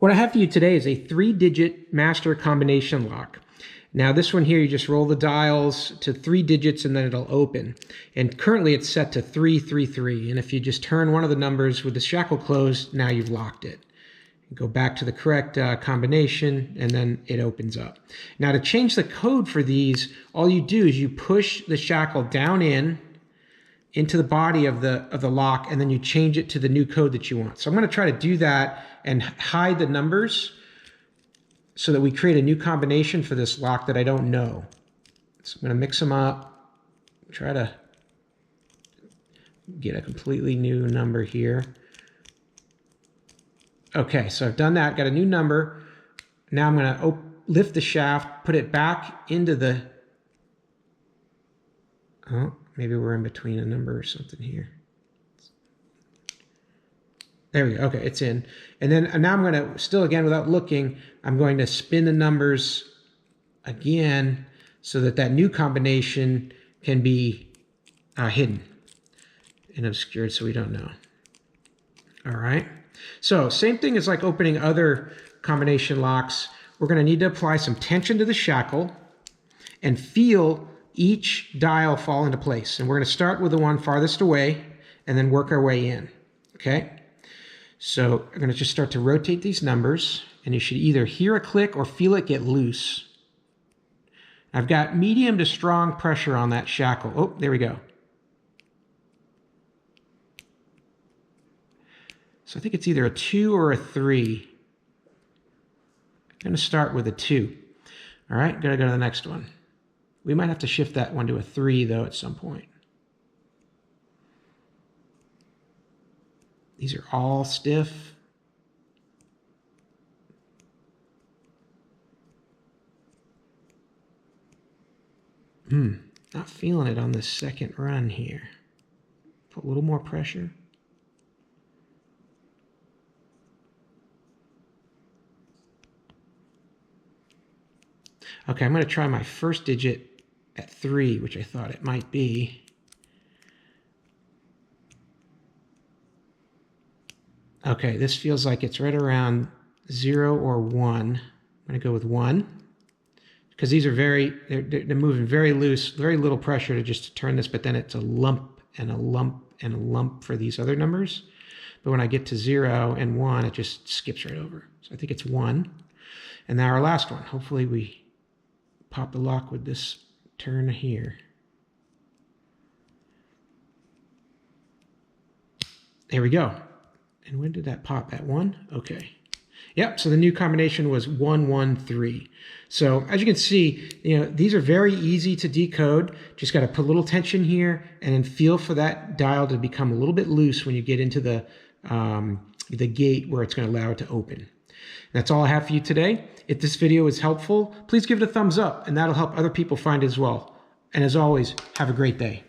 What I have for you today is a 3-digit master combination lock. Now this one here, you just roll the dials to 3 digits and then it'll open. And currently it's set to 333. And if you just turn one of the numbers with the shackle closed, now you've locked it. Go back to the correct combination and then it opens up. Now to change the code for these, all you do is you push the shackle down into the body of the lock, and then you change it to the new code that you want. So I'm going to try to do that and hide the numbers so that we create a new combination for this lock that I don't know. So I'm going to mix them up, try to get a completely new number here. Okay, so I've done that, got a new number. Now I'm going to lift the shaft, put it back into the, oh, maybe we're in between a number or something here. There we go. Okay, it's in. And then now I'm going to, still again, without looking, I'm going to spin the numbers again so that that new combination can be hidden and obscured so we don't know. All right. So same thing as like opening other combination locks. We're going to need to apply some tension to the shackle and feel each dial fall into place. And we're going to start with the one farthest away and then work our way in. Okay. So I'm going to just start to rotate these numbers, and you should either hear a click or feel it get loose. I've got medium to strong pressure on that shackle. Oh, there we go. So I think it's either a 2 or a 3. I'm going to start with a 2. All right, got to go to the next one. We might have to shift that one to a 3, though, at some point. These are all stiff. Not feeling it on this second run here. Put a little more pressure. Okay, I'm going to try my first digit at 3, which I thought it might be. Okay, this feels like it's right around 0 or 1. I'm going to go with 1 because these are they're moving very loose, very little pressure to turn this, but then it's a lump and a lump and a lump for these other numbers. But when I get to 0 and 1, it just skips right over. So I think it's 1. And now our last one. Hopefully we pop the lock with this turn here. There we go. And when did that pop? At 1? Okay. Yep, so the new combination was 113. So as you can see, these are very easy to decode. Just got to put a little tension here and then feel for that dial to become a little bit loose when you get into the gate where it's going to allow it to open. That's all I have for you today. If this video is helpful, please give it a thumbs up, and that'll help other people find it as well. And as always, have a great day.